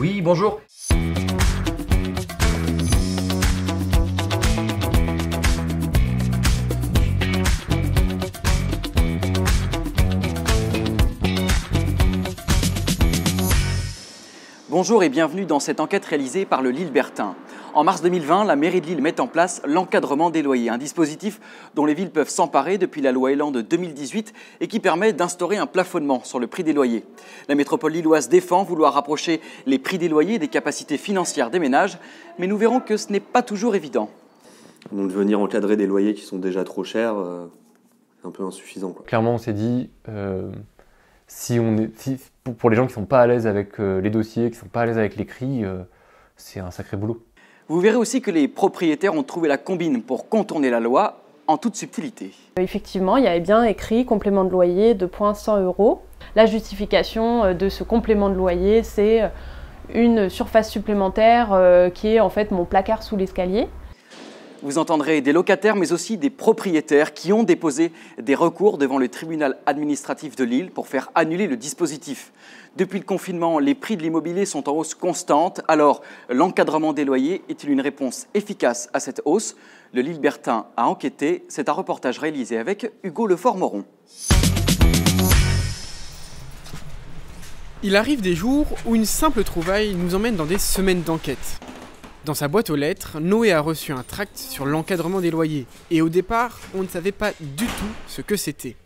Oui, bonjour. Bonjour et bienvenue dans cette enquête réalisée par le Lillebertin. En mars 2020, la mairie de Lille met en place l'encadrement des loyers, un dispositif dont les villes peuvent s'emparer depuis la loi Elan de 2018 et qui permet d'instaurer un plafonnement sur le prix des loyers. La métropole lilloise défend vouloir rapprocher les prix des loyers des capacités financières des ménages, mais nous verrons que ce n'est pas toujours évident. Donc de venir encadrer des loyers qui sont déjà trop chers, c'est un peu insuffisant, quoi. Clairement, on s'est dit, pour les gens qui ne sont pas à l'aise avec les dossiers, qui ne sont pas à l'aise avec les cris, c'est un sacré boulot. Vous verrez aussi que les propriétaires ont trouvé la combine pour contourner la loi en toute subtilité. Effectivement, il y avait bien écrit complément de loyer de 100 €. La justification de ce complément de loyer, c'est une surface supplémentaire qui est en fait mon placard sous l'escalier. Vous entendrez des locataires, mais aussi des propriétaires qui ont déposé des recours devant le tribunal administratif de Lille pour faire annuler le dispositif. Depuis le confinement, les prix de l'immobilier sont en hausse constante. Alors, l'encadrement des loyers est-il une réponse efficace à cette hausse? Le Lillebertin a enquêté. C'est un reportage réalisé avec Hugo Lefort-Moron. Il arrive des jours où une simple trouvaille nous emmène dans des semaines d'enquête. Dans sa boîte aux lettres, Noé a reçu un tract sur l'encadrement des loyers. Et au départ, on ne savait pas du tout ce que c'était.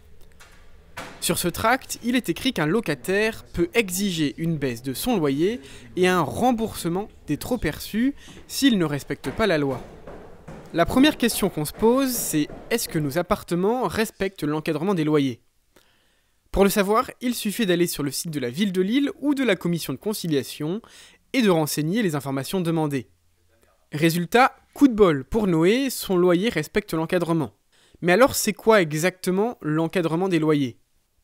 Sur ce tract, il est écrit qu'un locataire peut exiger une baisse de son loyer et un remboursement des trop perçus s'il ne respecte pas la loi. La première question qu'on se pose, c'est est-ce que nos appartements respectent l'encadrement des loyers ? Pour le savoir, il suffit d'aller sur le site de la ville de Lille ou de la commission de conciliation et de renseigner les informations demandées. Résultat, coup de bol pour Noé, son loyer respecte l'encadrement. Mais alors c'est quoi exactement l'encadrement des loyers ?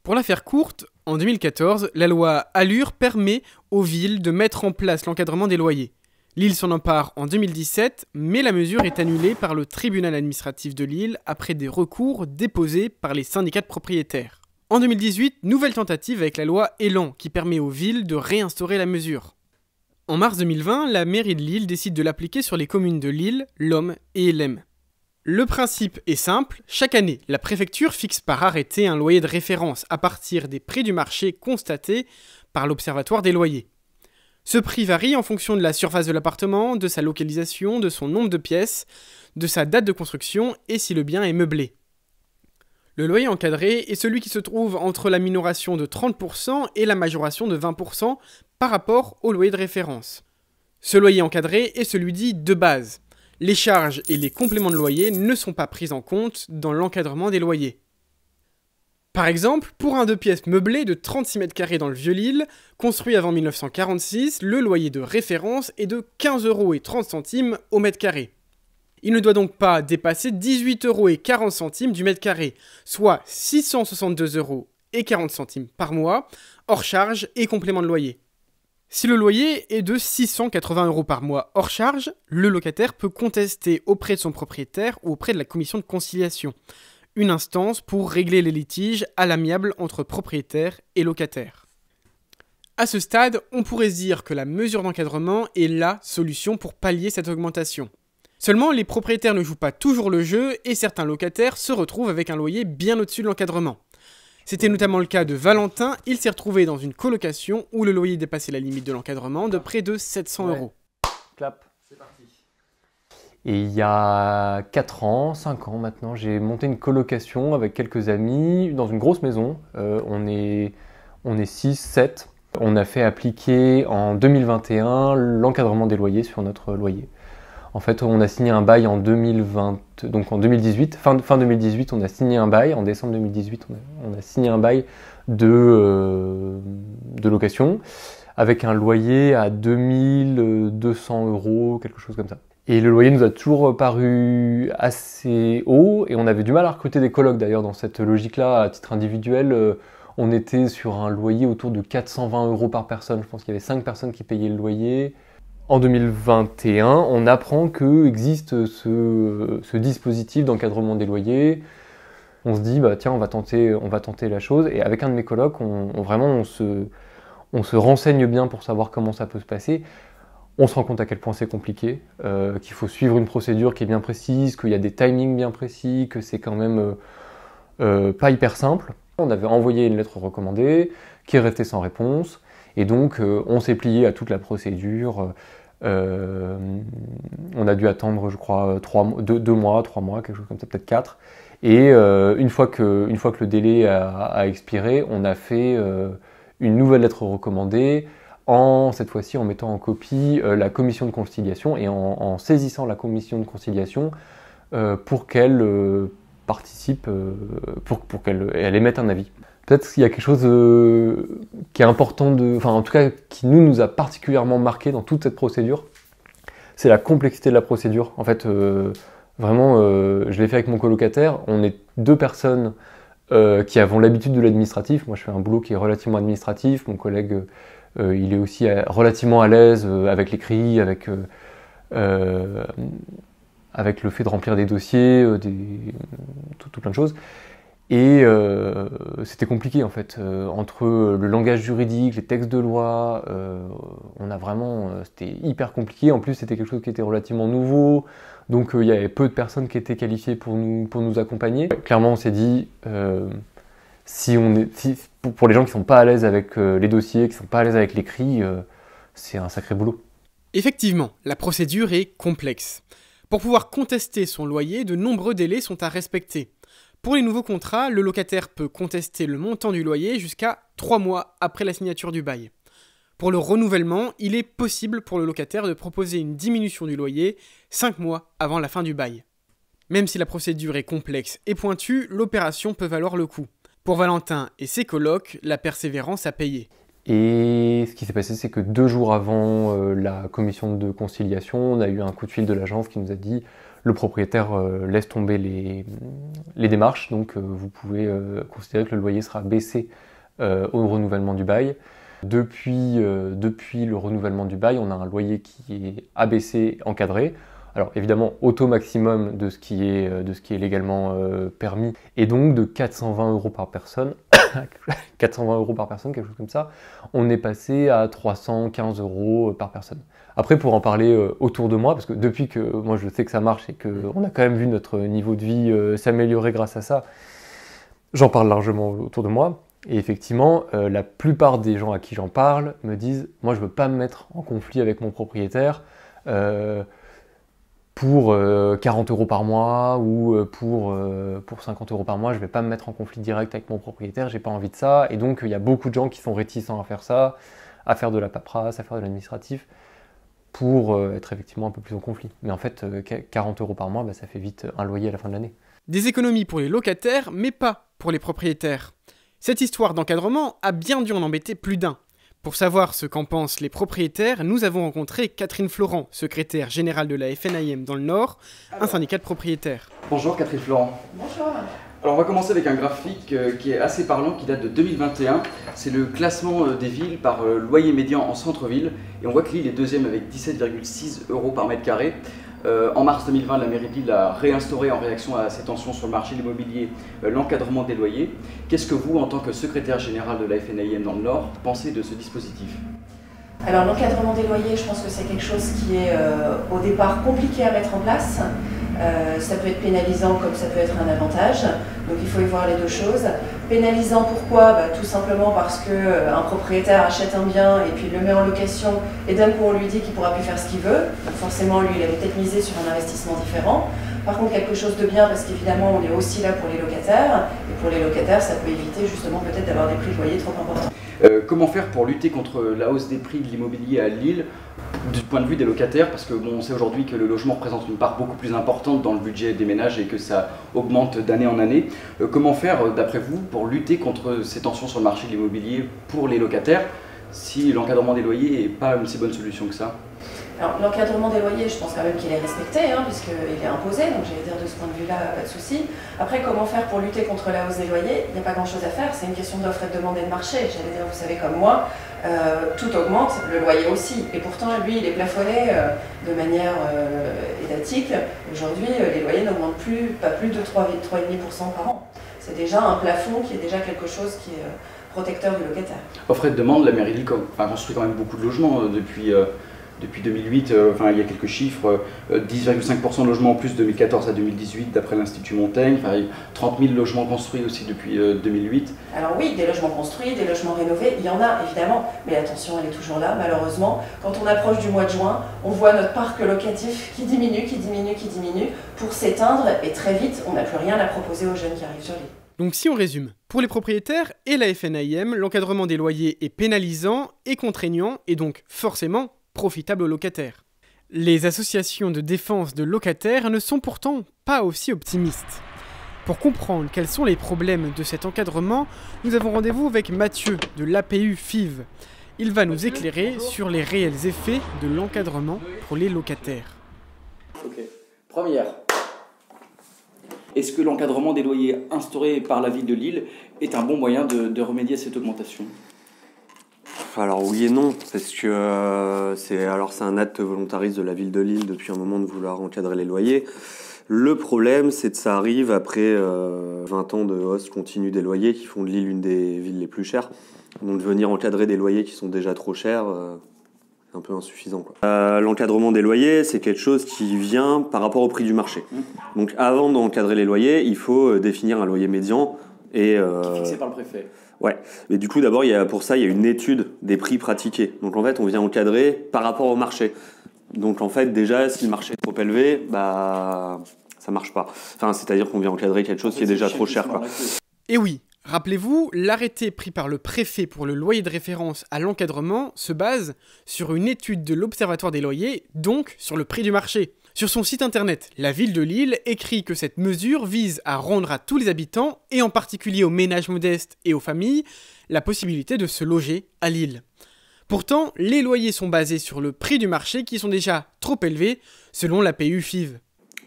Pour la faire courte, en 2014, la loi Allure permet aux villes de mettre en place l'encadrement des loyers. Lille s'en empare en 2017, mais la mesure est annulée par le tribunal administratif de Lille après des recours déposés par les syndicats de propriétaires. En 2018, nouvelle tentative avec la loi Elan qui permet aux villes de réinstaurer la mesure. En mars 2020, la mairie de Lille décide de l'appliquer sur les communes de Lille, Lomme et Hellem. Le principe est simple, chaque année, la préfecture fixe par arrêté un loyer de référence à partir des prix du marché constatés par l'Observatoire des loyers. Ce prix varie en fonction de la surface de l'appartement, de sa localisation, de son nombre de pièces, de sa date de construction et si le bien est meublé. Le loyer encadré est celui qui se trouve entre la minoration de 30% et la majoration de 20% par rapport au loyer de référence. Ce loyer encadré est celui dit de base. Les charges et les compléments de loyer ne sont pas pris en compte dans l'encadrement des loyers. Par exemple, pour un 2 pièces meublé de 36 m² dans le Vieux-Lille, construit avant 1946, le loyer de référence est de 15,30 € au mètre carré. Il ne doit donc pas dépasser 18,40 € du mètre carré, soit 662,40 € par mois, hors charges et compléments de loyer. Si le loyer est de 680 € par mois hors charge, le locataire peut contester auprès de son propriétaire ou auprès de la commission de conciliation, une instance pour régler les litiges à l'amiable entre propriétaires et locataires. À ce stade, on pourrait se dire que la mesure d'encadrement est la solution pour pallier cette augmentation. Seulement, les propriétaires ne jouent pas toujours le jeu et certains locataires se retrouvent avec un loyer bien au-dessus de l'encadrement. C'était notamment le cas de Valentin, il s'est retrouvé dans une colocation où le loyer dépassait la limite de l'encadrement de près de 700 €. Clap. C'est parti. Et il y a 5 ans maintenant, j'ai monté une colocation avec quelques amis dans une grosse maison. On est 6, 7. On a fait appliquer en 2021 l'encadrement des loyers sur notre loyer. En fait, on a signé un bail en 2018, fin 2018, on a signé un bail, en décembre 2018, on a signé un bail de location, avec un loyer à 2200 €, quelque chose comme ça. Et le loyer nous a toujours paru assez haut, et on avait du mal à recruter des colocs d'ailleurs dans cette logique-là, à titre individuel. On était sur un loyer autour de 420 € par personne, je pense qu'il y avait 5 personnes qui payaient le loyer. En 2021, on apprend qu'existe ce dispositif d'encadrement des loyers. On se dit, bah tiens, on va tenter la chose. Et avec un de mes colocs, on on se renseigne bien pour savoir comment ça peut se passer, on se rend compte à quel point c'est compliqué, qu'il faut suivre une procédure qui est bien précise, qu'il y a des timings bien précis, que c'est quand même pas hyper simple. On avait envoyé une lettre recommandée qui est restée sans réponse, et donc on s'est plié à toute la procédure. On a dû attendre, je crois, 2 mois, 3 mois, quelque chose comme ça, peut-être 4. Et une fois que le délai a expiré, on a fait une nouvelle lettre recommandée, cette fois-ci en mettant en copie la commission de conciliation et en saisissant la commission de conciliation pour qu'elle participe, pour qu'elle émette un avis. Peut-être qu'il y a quelque chose qui est important, en tout cas qui nous a particulièrement marqué dans toute cette procédure, c'est la complexité de la procédure. En fait, vraiment, je l'ai fait avec mon colocataire, on est 2 personnes qui avons l'habitude de l'administratif. Moi, je fais un boulot qui est relativement administratif, mon collègue, il est aussi relativement à l'aise avec l'écrit, avec le fait de remplir des dossiers, tout plein de choses. Et c'était compliqué en fait, entre le langage juridique, les textes de loi, c'était hyper compliqué. En plus, c'était quelque chose qui était relativement nouveau, donc il y avait peu de personnes qui étaient qualifiées pour nous accompagner. Clairement, on s'est dit, pour les gens qui ne sont pas à l'aise avec les dossiers, qui ne sont pas à l'aise avec l'écrit, c'est un sacré boulot. Effectivement, la procédure est complexe. Pour pouvoir contester son loyer, de nombreux délais sont à respecter. Pour les nouveaux contrats, le locataire peut contester le montant du loyer jusqu'à 3 mois après la signature du bail. Pour le renouvellement, il est possible pour le locataire de proposer une diminution du loyer 5 mois avant la fin du bail. Même si la procédure est complexe et pointue, l'opération peut valoir le coup. Pour Valentin et ses colocs, la persévérance a payé. Et ce qui s'est passé, c'est que 2 jours avant la commission de conciliation, on a eu un coup de fil de l'agence qui nous a dit le propriétaire laisse tomber les démarches, donc vous pouvez considérer que le loyer sera baissé au renouvellement du bail. Depuis le renouvellement du bail, on a un loyer qui est abaissé, encadré. Alors évidemment au taux maximum de ce qui est légalement permis, et donc de 420 € par personne. 420 € par personne, quelque chose comme ça, on est passé à 315 € par personne. Après, pour en parler autour de moi, parce que depuis que moi je sais que ça marche et qu'on a quand même vu notre niveau de vie s'améliorer grâce à ça, j'en parle largement autour de moi. Et effectivement, la plupart des gens à qui j'en parle me disent « moi je veux pas me mettre en conflit avec mon propriétaire pour 40 € par mois ou pour 50 € par mois, je vais pas me mettre en conflit direct avec mon propriétaire, j'ai pas envie de ça. » Et donc il y a beaucoup de gens qui sont réticents à faire ça, à faire de la paperasse, à faire de l'administratif, pour être effectivement un peu plus en conflit. Mais en fait, 40 € par mois, ça fait vite un loyer à la fin de l'année. Des économies pour les locataires, mais pas pour les propriétaires. Cette histoire d'encadrement a bien dû en embêter plus d'un. Pour savoir ce qu'en pensent les propriétaires, nous avons rencontré Catherine Florent, secrétaire générale de la FNAIM dans le Nord, un syndicat de propriétaires. Bonjour Catherine Florent. Bonjour. Alors on va commencer avec un graphique qui est assez parlant, qui date de 2021. C'est le classement des villes par loyer médian en centre-ville. Et on voit que Lille est deuxième avec 17,6 € par mètre carré. En mars 2020, la mairie de Lille a réinstauré en réaction à ces tensions sur le marché de l'immobilier l'encadrement des loyers. Qu'est-ce que vous, en tant que secrétaire général de la FNAIM dans le Nord, pensez de ce dispositif ? Alors l'encadrement des loyers, je pense que c'est quelque chose qui est au départ compliqué à mettre en place. Ça peut être pénalisant comme ça peut être un avantage, donc il faut y voir les deux choses. Pénalisant pourquoi ? Tout simplement parce qu'un propriétaire achète un bien et puis le met en location et d'un coup on lui dit qu'il ne pourra plus faire ce qu'il veut. Donc forcément lui il avait peut-être misé sur un investissement différent. Par contre quelque chose de bien parce qu'évidemment on est aussi là pour les locataires et pour les locataires ça peut éviter justement peut-être d'avoir des prix de loyer trop importants. Comment faire pour lutter contre la hausse des prix de l'immobilier à Lille du point de vue des locataires, parce que on sait aujourd'hui que le logement représente une part beaucoup plus importante dans le budget des ménages et que ça augmente d'année en année. Comment faire, d'après vous, pour lutter contre ces tensions sur le marché de l'immobilier pour les locataires, si l'encadrement des loyers n'est pas une si bonne solution que ça ? Alors l'encadrement des loyers, je pense quand même qu'il est respecté, puisqu'il est imposé, donc j'allais dire de ce point de vue-là, pas de souci. Après, comment faire pour lutter contre la hausse des loyers ? Il n'y a pas grand-chose à faire, c'est une question d'offre et de demande et de marché. J'allais dire, vous savez comme moi, tout augmente, le loyer aussi. Et pourtant, lui, il est plafonné de manière étatique. Aujourd'hui, les loyers n'augmentent pas plus de 3,5% par an. C'est déjà un plafond qui est déjà quelque chose qui est protecteur du locataire. Offre et demande, la mairie de Lille construit quand même beaucoup de logements depuis 2008. Il y a quelques chiffres, 10,5% de logements en plus de 2014 à 2018 d'après l'Institut Montaigne. 30 000 logements construits aussi depuis 2008. Alors oui, des logements construits, des logements rénovés, il y en a évidemment, mais la tension elle est toujours là malheureusement. Quand on approche du mois de juin, on voit notre parc locatif qui diminue, pour s'éteindre et très vite on n'a plus rien à proposer aux jeunes qui arrivent sur l'île. Donc si on résume, pour les propriétaires et la FNAIM, l'encadrement des loyers est pénalisant et contraignant et donc forcément profitable aux locataires. Les associations de défense de locataires ne sont pourtant pas aussi optimistes. Pour comprendre quels sont les problèmes de cet encadrement, nous avons rendez-vous avec Mathieu de l'APU FIV. Il va nous éclairer sur les réels effets de l'encadrement pour les locataires. Ok. Première. Est-ce que l'encadrement des loyers instauré par la ville de Lille est un bon moyen de remédier à cette augmentation ? Alors oui et non, parce que c'est un acte volontariste de la ville de Lille depuis un moment de vouloir encadrer les loyers. Le problème, c'est que ça arrive après 20 ans de hausse continue des loyers qui font de Lille une des villes les plus chères. Donc de venir encadrer des loyers qui sont déjà trop chers, c'est un peu insuffisant, quoi. L'encadrement des loyers, c'est quelque chose qui vient par rapport au prix du marché. Donc avant d'encadrer les loyers, il faut définir un loyer médian. Et, fixé par le préfet. Ouais, mais du coup d'abord pour ça il y a une étude des prix pratiqués. Donc en fait on vient encadrer par rapport au marché. Donc en fait déjà si le marché est trop élevé, ça marche pas. C'est-à-dire qu'on vient encadrer quelque chose qui est déjà trop cher, quoi. Et oui, rappelez-vous, l'arrêté pris par le préfet pour le loyer de référence à l'encadrement se base sur une étude de l'Observatoire des loyers, donc sur le prix du marché. Sur son site internet, la ville de Lille écrit que cette mesure vise à rendre à tous les habitants, et en particulier aux ménages modestes et aux familles, la possibilité de se loger à Lille. Pourtant, les loyers sont basés sur le prix du marché qui sont déjà trop élevés, selon l'APU FIV.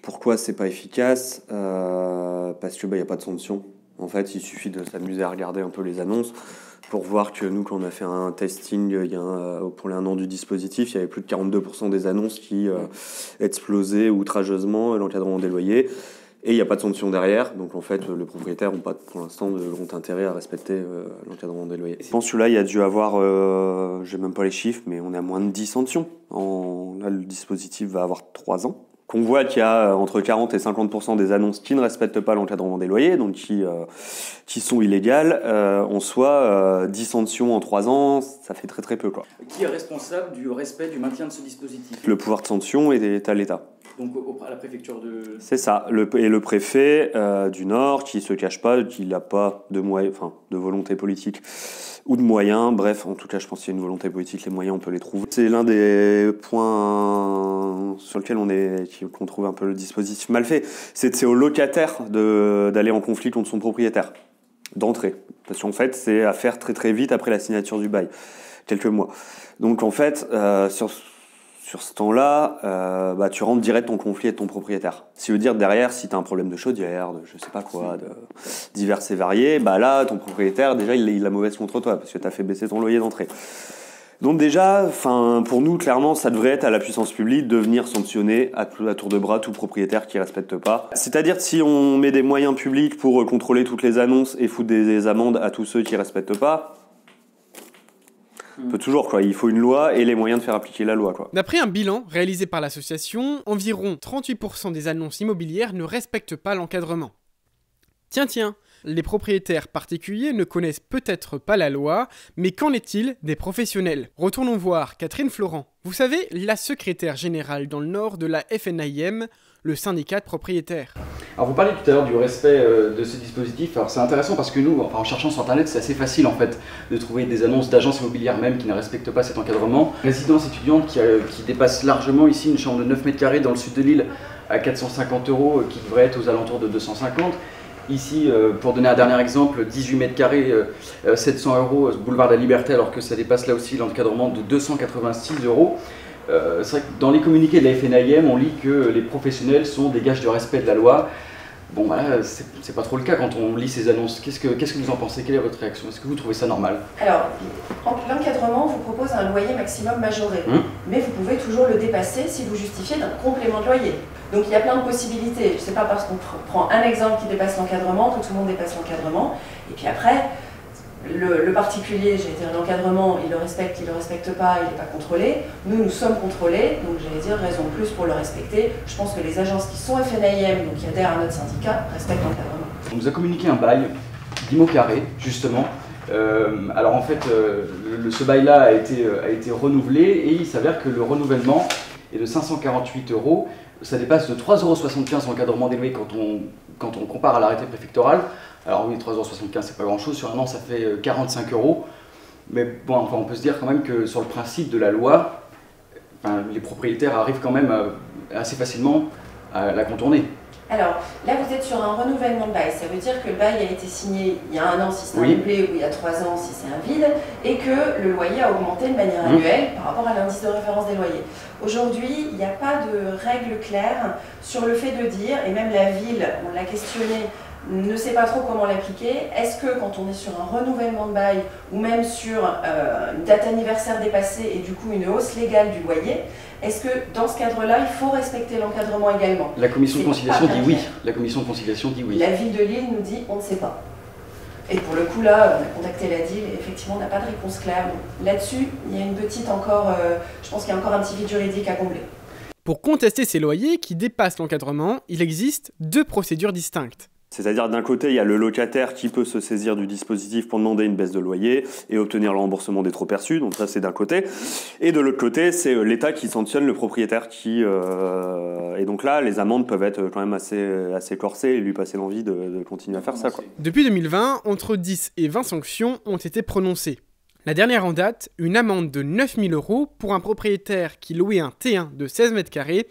Pourquoi c'est pas efficace ? Parce que y a pas de sanction. En fait, il suffit de s'amuser à regarder un peu les annonces pour voir que nous, quand on a fait un testing pour les 1 an du dispositif, il y avait plus de 42% des annonces qui explosaient outrageusement l'encadrement des loyers. Et il n'y a pas de sanction derrière, donc en fait, le propriétaire n'a pas pour l'instant de grand intérêt à respecter l'encadrement des loyers. Je pense que là, il y a dû avoir, j'ai même pas les chiffres, mais on a moins de 10 sanctions. Là, le dispositif va avoir 3 ans. Qu'on voit qu'il y a entre 40 et 50% des annonces qui ne respectent pas l'encadrement des loyers, donc qui sont illégales. En soi, 10 sanctions en 3 ans, ça fait très très peu, quoi. Qui est responsable du respect du maintien de ce dispositif ? Le pouvoir de sanction est à l'État. Donc à la préfecture de... C'est ça, et le préfet du Nord qui se cache pas, qui n'a pas de volonté politique ou de moyens, bref, en tout cas je pense qu'il y a une volonté politique, les moyens on peut les trouver. C'est l'un des points sur lequel qu'on trouve un peu le dispositif mal fait, c'est au locataire d'aller en conflit contre son propriétaire, d'entrée, parce qu'en fait c'est à faire très très vite après la signature du bail, quelques mois. Donc en fait, sur ce temps-là, tu rentres direct en conflit avec ton propriétaire. Ce qui veut dire derrière, si tu as un problème de chaudière, de je sais pas quoi, de divers et variés, là, ton propriétaire, déjà, il a mauvaise contre toi parce que tu as fait baisser ton loyer d'entrée. Donc déjà, pour nous, clairement, ça devrait être à la puissance publique de venir sanctionner à tour de bras tout propriétaire qui ne respecte pas. C'est-à-dire que si on met des moyens publics pour contrôler toutes les annonces et foutre des amendes à tous ceux qui ne respectent pas, on peut toujours, quoi. Il faut une loi et les moyens de faire appliquer la loi, quoi. D'après un bilan réalisé par l'association, environ 38% des annonces immobilières ne respectent pas l'encadrement. Tiens, les propriétaires particuliers ne connaissent peut-être pas la loi, mais qu'en est-il des professionnels ? Retournons voir Catherine Florent. Vous savez, la secrétaire générale dans le Nord de la FNAIM, le syndicat de propriétaires. Alors vous parliez tout à l'heure du respect de ce dispositif. Alors c'est intéressant parce que nous, en cherchant sur internet, c'est assez facile en fait de trouver des annonces d'agences immobilières même qui ne respectent pas cet encadrement. Résidence étudiante qui dépasse largement ici une chambre de 9 mètres carrés dans le sud de Lille à 450 € qui devrait être aux alentours de 250. Ici, pour donner un dernier exemple, 18 mètres carrés, 700 €, boulevard de la Liberté, alors que ça dépasse là aussi l'encadrement de 286 €. C'est vrai que dans les communiqués de la FNAIM, on lit que les professionnels sont des gages de respect de la loi. Bon, c'est pas trop le cas quand on lit ces annonces. Qu'est-ce que vous en pensez ? Quelle est votre réaction ? Est-ce que vous trouvez ça normal ? Alors, l'encadrement vous propose un loyer maximum majoré, mais vous pouvez toujours le dépasser si vous justifiez d'un complément de loyer. Donc il y a plein de possibilités. C'est pas parce qu'on prend un exemple qui dépasse l'encadrement que tout le monde dépasse l'encadrement. Et puis après, Le particulier, j'allais dire l'encadrement, il le respecte pas, il n'est pas contrôlé. Nous sommes contrôlés, donc j'allais dire raison de plus pour le respecter. Je pense que les agences qui sont FNAIM, donc qui adhèrent à notre syndicat, respectent l'encadrement. On nous a communiqué un bail d'Imo-Carré, justement. Alors en fait, ce bail-là a été renouvelé et il s'avère que le renouvellement est de 548 €. Ça dépasse de 3,75 € l'encadrement des loyers quand on compare à l'arrêté préfectoral. Alors oui, 3,75 € c'est pas grand-chose, sur un an ça fait 45 €. Mais bon, enfin, on peut se dire quand même que sur le principe de la loi, enfin, les propriétaires arrivent quand même assez facilement à la contourner. Alors, là, vous êtes sur un renouvellement de bail. Ça veut dire que le bail a été signé il y a 1 an si c'est un doublé ou il y a 3 ans si c'est un vide, et que le loyer a augmenté de manière annuelle par rapport à l'indice de référence des loyers. Aujourd'hui, il n'y a pas de règle claire sur le fait de dire, et même la ville, on l'a questionné, ne sait pas trop comment l'appliquer. Est-ce que quand on est sur un renouvellement de bail ou même sur une date anniversaire dépassée et du coup une hausse légale du loyer, est-ce que dans ce cadre-là, il faut respecter l'encadrement également? La commission de conciliation dit oui. La commission de conciliation dit oui. La ville de Lille nous dit on ne sait pas. Et pour le coup là, on a contacté la DIL et effectivement on n'a pas de réponse claire. Là-dessus, il y a une petite encore, je pense qu'il y a encore un petit vide juridique à combler. Pour contester ces loyers qui dépassent l'encadrement, il existe 2 procédures distinctes. C'est-à-dire d'un côté, il y a le locataire qui peut se saisir du dispositif pour demander une baisse de loyer et obtenir le remboursement des trop perçus, donc ça c'est d'un côté. Et de l'autre côté, c'est l'État qui sanctionne le propriétaire et donc là, les amendes peuvent être quand même assez corsées et lui passer l'envie de continuer à faire ça, quoi. Depuis 2020, entre 10 et 20 sanctions ont été prononcées. La dernière en date, une amende de 9 000 € pour un propriétaire qui louait un T1 de 16 mètres carrés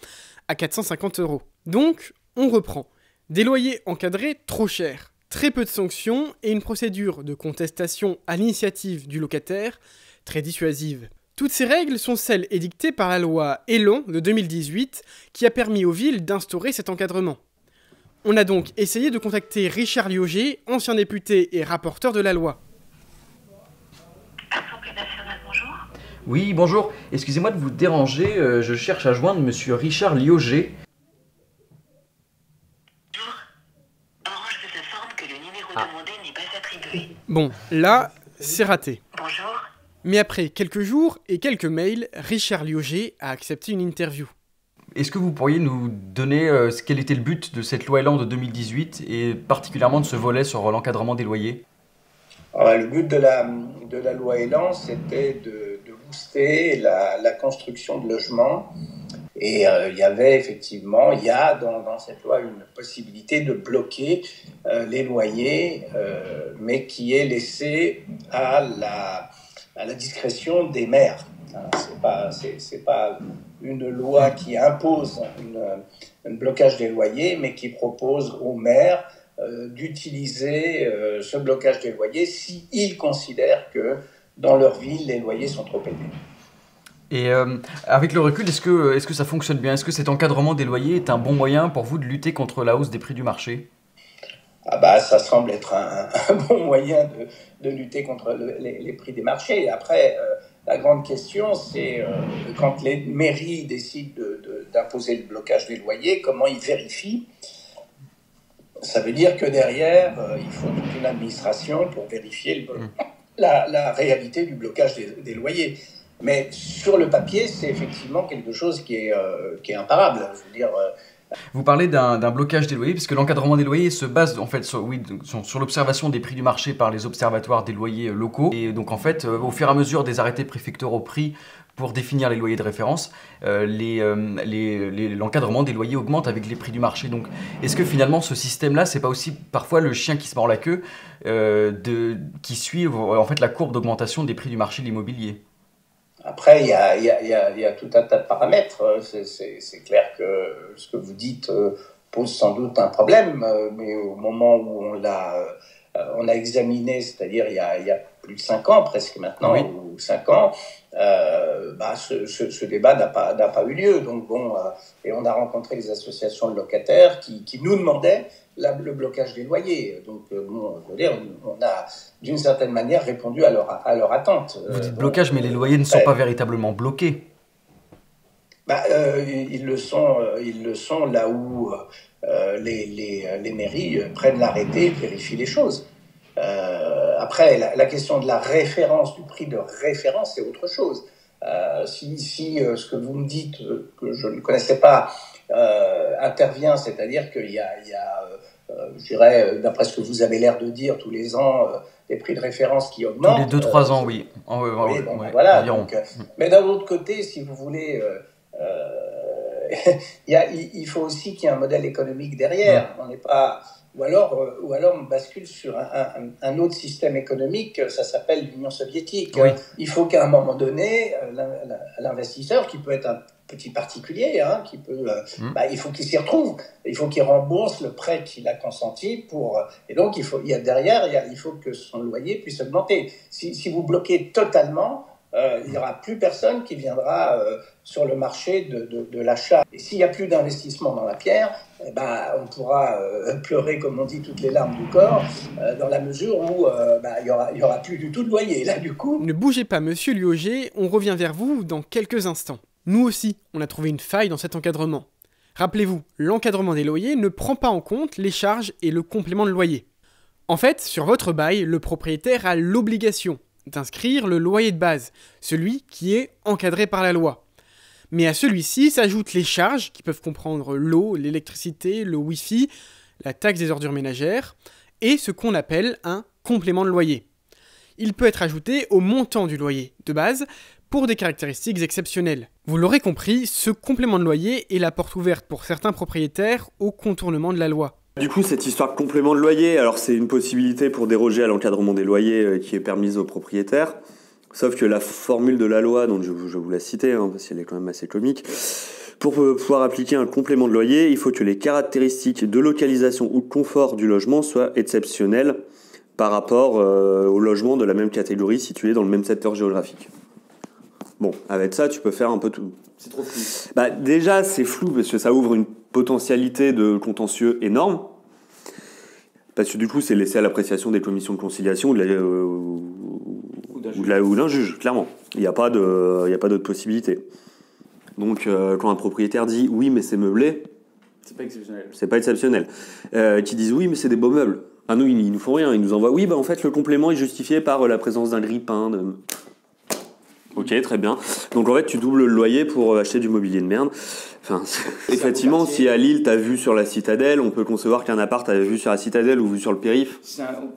à 450 €. Donc, on reprend. Des loyers encadrés trop chers, très peu de sanctions et une procédure de contestation à l'initiative du locataire très dissuasive. Toutes ces règles sont celles édictées par la loi Elan de 2018 qui a permis aux villes d'instaurer cet encadrement. On a donc essayé de contacter Richard Liogé, ancien député et rapporteur de la loi. Assemblée nationale, bonjour. Oui, bonjour. Excusez-moi de vous déranger, je cherche à joindre monsieur Richard Liogé. Bon, là, c'est raté. Bonjour. Mais après quelques jours et quelques mails, Richard Liogé a accepté une interview. Est-ce que vous pourriez nous donner quel était le but de cette loi Elan de 2018 et particulièrement de ce volet sur l'encadrement des loyers? Alors, le but de la loi Elan, c'était de booster la construction de logements. Et il y a dans cette loi une possibilité de bloquer les loyers, mais qui est laissée à la discrétion des maires. C'est pas une loi qui impose un blocage des loyers, mais qui propose aux maires d'utiliser ce blocage des loyers s'ils considèrent que dans leur ville, les loyers sont trop élevés. Et avec le recul, est-ce que ça fonctionne bien? Est-ce que cet encadrement des loyers est un bon moyen pour vous de lutter contre la hausse des prix du marché? Ah bah, ça semble être un bon moyen de lutter contre les prix des marchés. Après, la grande question, c'est quand les mairies décident d'imposer le blocage des loyers, comment ils vérifient? Ça veut dire que derrière, il faut toute une administration pour vérifier la réalité du blocage des loyers. Mais sur le papier, c'est effectivement quelque chose qui est imparable. Je veux dire, vous parlez d'un blocage des loyers, puisque l'encadrement des loyers se base en fait sur l'observation des prix du marché par les observatoires des loyers locaux. Et donc en fait, au fur et à mesure des arrêtés préfectoraux pris pour définir les loyers de référence, l'encadrement des loyers augmente avec les prix du marché. Donc est-ce que finalement ce système-là, c'est pas aussi parfois le chien qui se mord la queue qui suit en fait la courbe d'augmentation des prix du marché de l'immobilier? Après, il y a tout un tas de paramètres. C'est clair que ce que vous dites pose sans doute un problème, mais au moment où on a examiné, c'est-à-dire il y a plus de 5 ans presque maintenant, oui, ou 5 ans, ce débat n'a pas eu lieu. Donc bon, et on a rencontré les associations de locataires qui nous demandaient le blocage des loyers. Donc, bon, je veux dire, on a d'une certaine manière répondu à leur attente. Vous dites blocage, mais les loyers ne sont pas véritablement bloqués. Ils le sont là où les mairies prennent l'arrêté et vérifient les choses. après, la question de la référence, du prix de référence, c'est autre chose. Si ce que vous me dites, que je ne connaissais pas, intervient, c'est-à-dire qu'il y a je dirais, d'après ce que vous avez l'air de dire, tous les ans, des prix de référence qui augmentent. Tous les 2-3 ans, oui. Oui, bon, voilà. Donc, mais d'un autre côté, si vous voulez, il faut aussi qu'il y ait un modèle économique derrière. On n'est pas... Ou alors on bascule sur un autre système économique, ça s'appelle l'Union soviétique. Oui. Il faut qu'à un moment donné, l'investisseur, qui peut être un petit particulier, qui peut, il faut qu'il s'y retrouve. Il faut qu'il rembourse le prêt qu'il a consenti et donc il faut que son loyer puisse augmenter. Si vous bloquez totalement, il n'y aura plus personne qui viendra sur le marché de l'achat. Et s'il n'y a plus d'investissement dans la pierre, on pourra pleurer, comme on dit, toutes les larmes du corps, dans la mesure où il y aura plus du tout de loyer. Là, du coup... Ne bougez pas, monsieur Luoger, on revient vers vous dans quelques instants. Nous aussi, on a trouvé une faille dans cet encadrement. Rappelez-vous, l'encadrement des loyers ne prend pas en compte les charges et le complément de loyer. En fait, sur votre bail, le propriétaire a l'obligation d'inscrire le loyer de base, celui qui est encadré par la loi. Mais à celui-ci s'ajoutent les charges qui peuvent comprendre l'eau, l'électricité, le Wi-Fi, la taxe des ordures ménagères et ce qu'on appelle un complément de loyer. Il peut être ajouté au montant du loyer de base pour des caractéristiques exceptionnelles. Vous l'aurez compris, ce complément de loyer est la porte ouverte pour certains propriétaires au contournement de la loi. Du coup, cette histoire de complément de loyer, alors c'est une possibilité pour déroger à l'encadrement des loyers qui est permise aux propriétaires. Sauf que la formule de la loi, donc je vous la citer, parce qu'elle est quand même assez comique, pour pouvoir appliquer un complément de loyer, il faut que les caractéristiques de localisation ou de confort du logement soient exceptionnelles par rapport au logement de la même catégorie situé dans le même secteur géographique. Bon, avec ça, tu peux faire un peu tout. C'est trop flou. Déjà, c'est flou parce que ça ouvre une potentialité de contentieux énorme. Parce que du coup, c'est laissé à l'appréciation des commissions de conciliation ou d'un juge, clairement. Il n'y a pas d'autre possibilité. Donc, quand un propriétaire dit « oui, mais c'est meublé », c'est pas exceptionnel. Qui disent « oui, mais c'est des beaux meubles ». Ah, nous, ils nous font rien. Ils nous envoient « oui, en fait, le complément est justifié par la présence d'un grille-pain. » Ok, très bien. Donc en fait, tu doubles le loyer pour acheter du mobilier de merde. Enfin, effectivement, si à Lille, t'as vu sur la Citadelle, on peut concevoir qu'un appart a vu sur la Citadelle ou vu sur le périph'.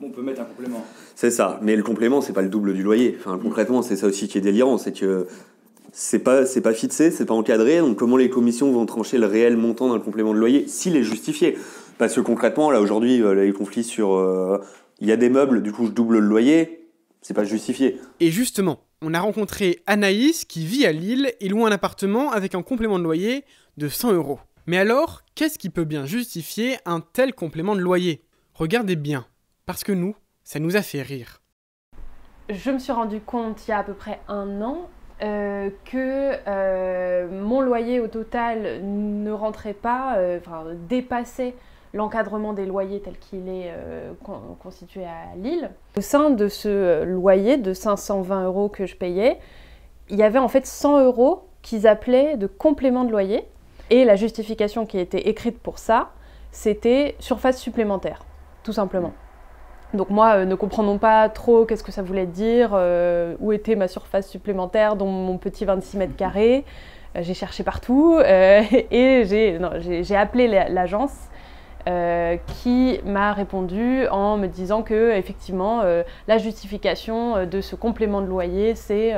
On peut mettre un complément. C'est ça. Mais le complément, c'est pas le double du loyer. Enfin, concrètement, c'est ça aussi qui est délirant. C'est que c'est pas fixé, c'est pas encadré. Donc comment les commissions vont trancher le réel montant d'un complément de loyer s'il est justifié? Parce que concrètement, là, aujourd'hui, les conflits sur... Il y a des meubles, du coup, je double le loyer. C'est pas justifié. Et justement, on a rencontré Anaïs qui vit à Lille et loue un appartement avec un complément de loyer de 100 €. Mais alors, qu'est-ce qui peut bien justifier un tel complément de loyer? Regardez bien, parce que nous, ça nous a fait rire. Je me suis rendu compte il y a à peu près 1 an que mon loyer au total ne rentrait pas, dépassait l'encadrement des loyers tel qu'il est constitué à Lille. Au sein de ce loyer de 520 € que je payais, il y avait en fait 100 € qu'ils appelaient de complément de loyer. Et la justification qui était écrite pour ça, c'était surface supplémentaire, tout simplement. Donc moi, ne comprenant pas trop qu'est-ce que ça voulait dire, où était ma surface supplémentaire dans mon petit 26 mètres carrés, j'ai cherché partout et j'ai appelé l'agence qui m'a répondu en me disant que effectivement la justification de ce complément de loyer, c'est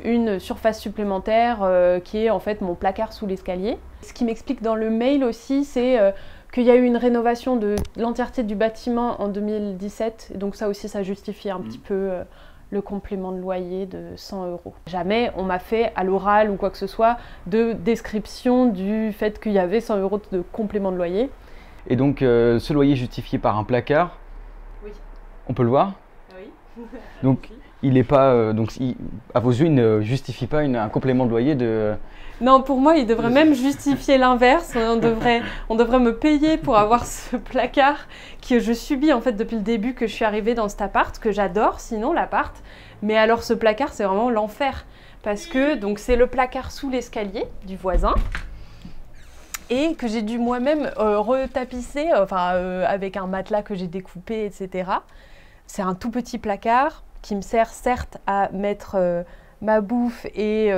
une surface supplémentaire qui est en fait mon placard sous l'escalier. Ce qui m'explique dans le mail aussi, c'est qu'il y a eu une rénovation de l'entièreté du bâtiment en 2017, donc ça aussi ça justifie un petit peu le complément de loyer de 100 €. Jamais on m'a fait à l'oral ou quoi que ce soit de description du fait qu'il y avait 100 € de complément de loyer. Et donc, ce loyer est justifié par un placard. Oui. On peut le voir? Oui. Donc, il n'est pas, à vos yeux, il ne justifie pas un complément de loyer de... Non, pour moi, il devrait même justifier l'inverse. On devrait me payer pour avoir ce placard que je subis en fait depuis le début que je suis arrivée dans cet appart, que j'adore sinon l'appart. Mais alors ce placard, c'est vraiment l'enfer. Parce que donc c'est le placard sous l'escalier du voisin. Et que j'ai dû moi-même retapisser, avec un matelas que j'ai découpé, etc. C'est un tout petit placard qui me sert certes à mettre ma bouffe et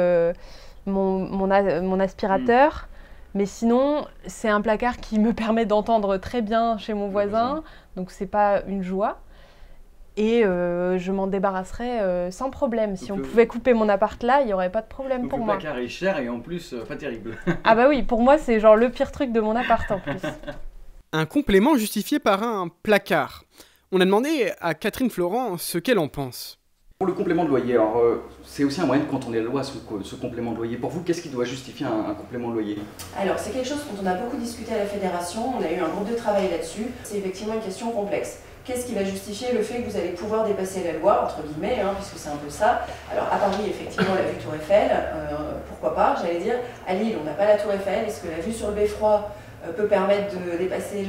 mon aspirateur, mais sinon c'est un placard qui me permet d'entendre très bien chez mon voisin, donc c'est pas une joie. Et je m'en débarrasserais sans problème. Si on pouvait couper mon appart là, il n'y aurait pas de problème pour moi. Le placard est cher et en plus pas terrible. Ah bah oui, pour moi c'est genre le pire truc de mon appart en plus. Un complément justifié par un placard. On a demandé à Catherine Florent ce qu'elle en pense. Pour le complément de loyer, alors c'est aussi un moyen de contourner la loi, ce complément de loyer. Pour vous, qu'est-ce qui doit justifier un complément de loyer? Alors, c'est quelque chose dont on a beaucoup discuté à la Fédération, on a eu un groupe de travail là-dessus. C'est effectivement une question complexe. Qu'est-ce qui va justifier le fait que vous allez pouvoir dépasser la loi, entre guillemets, puisque c'est un peu ça. Alors, à Paris, effectivement, la vue Tour Eiffel, pourquoi pas, j'allais dire. À Lille, on n'a pas la Tour Eiffel. Est-ce que la vue sur le beffroi peut permettre de dépasser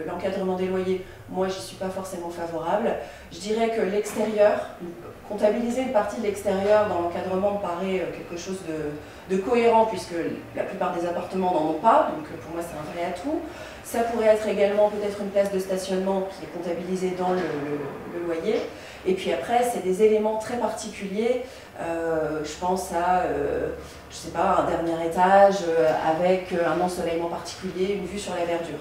l'encadrement des loyers? Moi, j'y suis pas forcément favorable. Je dirais que l'extérieur, comptabiliser une partie de l'extérieur dans l'encadrement me paraît quelque chose de cohérent, puisque la plupart des appartements n'en ont pas, donc pour moi c'est un vrai atout. Ça pourrait être également peut-être une place de stationnement qui est comptabilisée dans le loyer. Et puis après, c'est des éléments très particuliers. Je pense à, je sais pas, un dernier étage avec un ensoleillement particulier, une vue sur la verdure.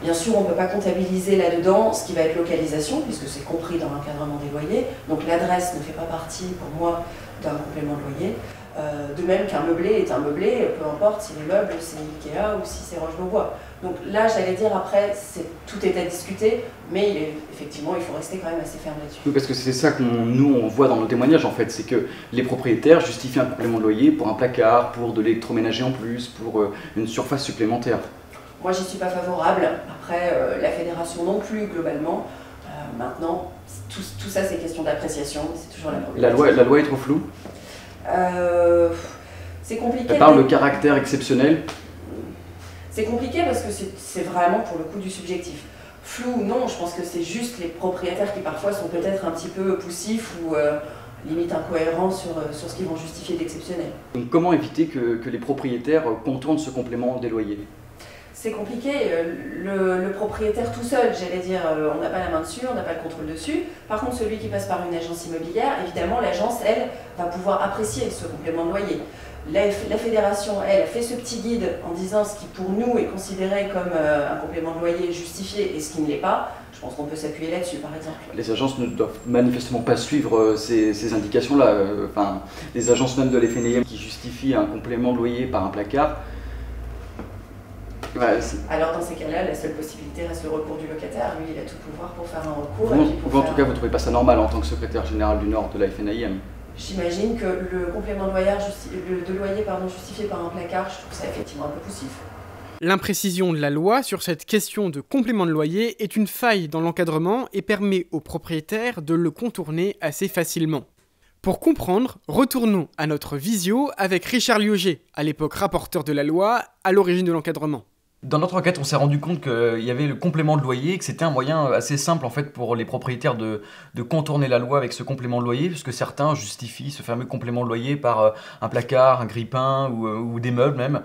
Bien sûr, on ne peut pas comptabiliser là-dedans ce qui va être localisation, puisque c'est compris dans l'encadrement des loyers. Donc l'adresse ne fait pas partie, pour moi, d'un complément de loyer. De même qu'un meublé est un meublé, peu importe si les meubles c'est Ikea ou si c'est Roche-Beaubois. Donc là, j'allais dire, après, tout est à discuter, mais effectivement, il faut rester quand même assez ferme là-dessus. Oui, parce que c'est ça on voit dans nos témoignages, en fait, c'est que les propriétaires justifient un complément de loyer pour un placard, pour de l'électroménager en plus, pour une surface supplémentaire. Moi, j'y suis pas favorable. Après, la fédération non plus, globalement. Maintenant, tout ça, c'est question d'appréciation, c'est toujours la problématique. La loi est trop floue? C'est compliqué. Elle parle de caractère exceptionnel. C'est compliqué parce que c'est vraiment pour le coup du subjectif. Flou, non, je pense que c'est juste les propriétaires qui parfois sont peut-être un petit peu poussifs ou limite incohérents sur ce qu'ils vont justifier d'exceptionnel. Donc comment éviter que les propriétaires contournent ce complément des loyers? C'est compliqué, le propriétaire tout seul, j'allais dire, on n'a pas la main dessus, on n'a pas le contrôle dessus. Par contre, celui qui passe par une agence immobilière, évidemment, l'agence, elle, va pouvoir apprécier ce complément de loyer. La fédération, elle, a fait ce petit guide en disant ce qui, pour nous, est considéré comme un complément de loyer justifié et ce qui ne l'est pas. Je pense qu'on peut s'appuyer là-dessus, par exemple. Les agences ne doivent manifestement pas suivre ces indications-là. Les agences même de l'FNIM qui justifient un complément de loyer par un placard. Alors dans ces cas-là, la seule possibilité reste le recours du locataire. Lui, il a tout pouvoir pour faire un recours. Vous, en tout cas, vous ne trouvez pas ça normal en tant que secrétaire général du Nord de la FNIM? J'imagine que le complément de loyer justifié par un placard, je trouve ça effectivement un peu poussif. L'imprécision de la loi sur cette question de complément de loyer est une faille dans l'encadrement et permet aux propriétaires de le contourner assez facilement. Pour comprendre, retournons à notre visio avec Richard Liogé, à l'époque rapporteur de la loi, à l'origine de l'encadrement. Dans notre enquête, on s'est rendu compte qu'il y avait le complément de loyer, que c'était un moyen assez simple en fait pour les propriétaires de contourner la loi avec ce complément de loyer, puisque certains justifient ce fameux complément de loyer par un placard, un grille-pain ou des meubles même.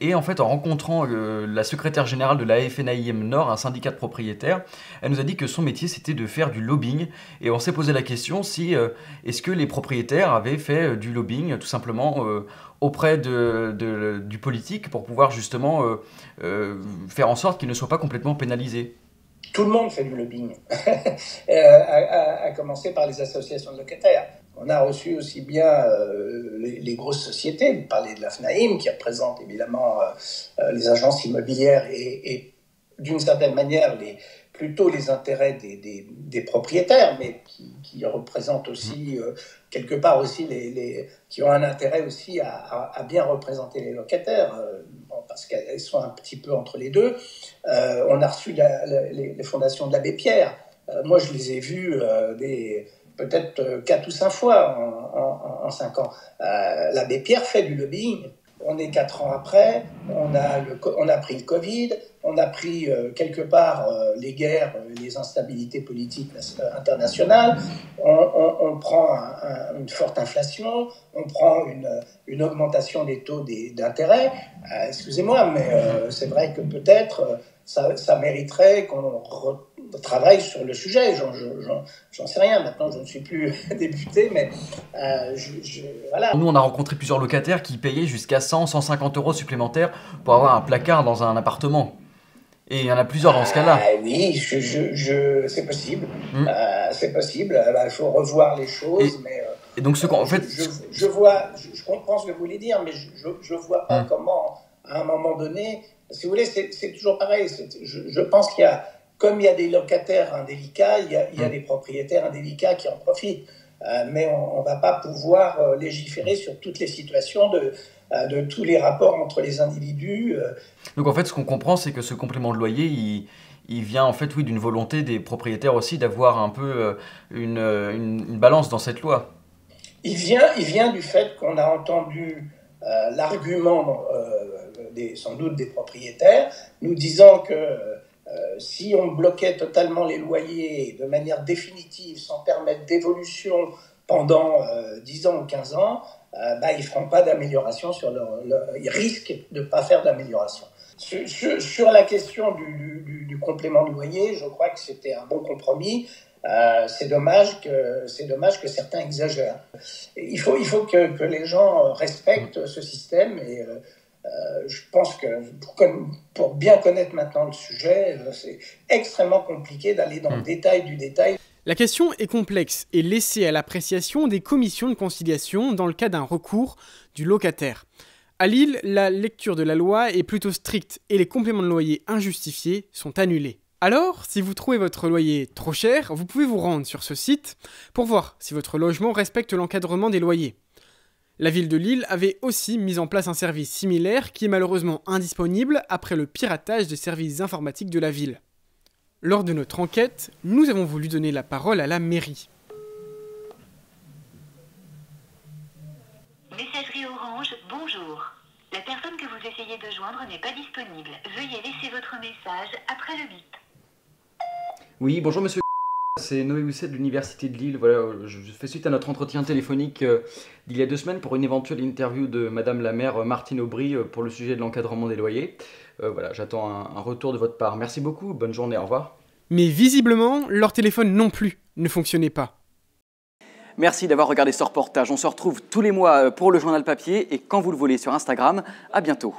Et en fait, en rencontrant la secrétaire générale de la FNIM Nord, un syndicat de propriétaires, elle nous a dit que son métier c'était de faire du lobbying. Et on s'est posé la question si est-ce que les propriétaires avaient fait du lobbying tout simplement auprès du politique pour pouvoir justement faire en sorte qu'il ne soit pas complètement pénalisé. Tout le monde fait du lobbying, à commencer par les associations de locataires. On a reçu aussi bien les grosses sociétés, vous parlez de la FNAIM, qui représente évidemment les agences immobilières et d'une certaine manière plutôt les intérêts des propriétaires, mais qui représentent aussi quelque part aussi qui ont un intérêt aussi à bien représenter les locataires, parce qu'elles sont un petit peu entre les deux. On a reçu les fondations de l'Abbé Pierre. Moi, je les ai vues peut-être 4 ou 5 fois en 5 ans. L'Abbé Pierre fait du lobbying. On est 4 ans après, on a pris le Covid, on a pris quelque part les guerres, les instabilités politiques internationales, on on prend une forte inflation, on prend une augmentation des taux d'intérêt. Excusez-moi, mais c'est vrai que peut-être ça mériterait qu'on travaille sur le sujet. J'en sais rien. Maintenant, je ne suis plus député, mais voilà. Nous, on a rencontré plusieurs locataires qui payaient jusqu'à 100, 150 euros supplémentaires pour avoir un placard dans un appartement. Et il y en a plusieurs dans ce cas-là. Oui, c'est possible. C'est possible. Il faut revoir les choses. Et donc, en fait, je comprends ce que vous voulez dire, mais je ne vois pas comment, à un moment donné, si vous voulez, c'est toujours pareil. Je pense qu'il y a, comme il y a des locataires indélicats, il y a des propriétaires indélicats qui en profitent. Mais on ne va pas pouvoir légiférer sur toutes les situations de tous les rapports entre les individus. Donc en fait, ce qu'on comprend, c'est que ce complément de loyer, il vient en fait, oui, d'une volonté des propriétaires aussi d'avoir un peu une balance dans cette loi. Il vient du fait qu'on a entendu l'argument sans doute des propriétaires, nous disant que si on bloquait totalement les loyers de manière définitive, sans permettre d'évolution pendant 10 ans ou 15 ans, ils ne feront pas d'amélioration ils risquent de ne pas faire d'amélioration. Sur la question du complément de loyer, je crois que c'était un bon compromis. C'est dommage que certains exagèrent. Il faut que les gens respectent ce système et je pense que pour bien connaître maintenant le sujet, c'est extrêmement compliqué d'aller dans le détail du détail. La question est complexe et laissée à l'appréciation des commissions de conciliation dans le cas d'un recours du locataire. À Lille, la lecture de la loi est plutôt stricte et les compléments de loyer injustifiés sont annulés. Alors, si vous trouvez votre loyer trop cher, vous pouvez vous rendre sur ce site pour voir si votre logement respecte l'encadrement des loyers. La ville de Lille avait aussi mis en place un service similaire qui est malheureusement indisponible après le piratage des services informatiques de la ville. Lors de notre enquête, nous avons voulu donner la parole à la mairie. Messagerie Orange, bonjour. La personne que vous essayez de joindre n'est pas disponible. Veuillez laisser votre message après le bip. Oui, bonjour monsieur. C'est Noé Housset de l'Université de Lille. Voilà, je fais suite à notre entretien téléphonique d'il y a 2 semaines pour une éventuelle interview de Madame la maire Martine Aubry pour le sujet de l'encadrement des loyers. Voilà, j'attends un retour de votre part. Merci beaucoup, bonne journée, au revoir. Mais visiblement, leur téléphone non plus ne fonctionnait pas. Merci d'avoir regardé ce reportage. On se retrouve tous les mois pour le journal papier et quand vous le voulez sur Instagram. À bientôt.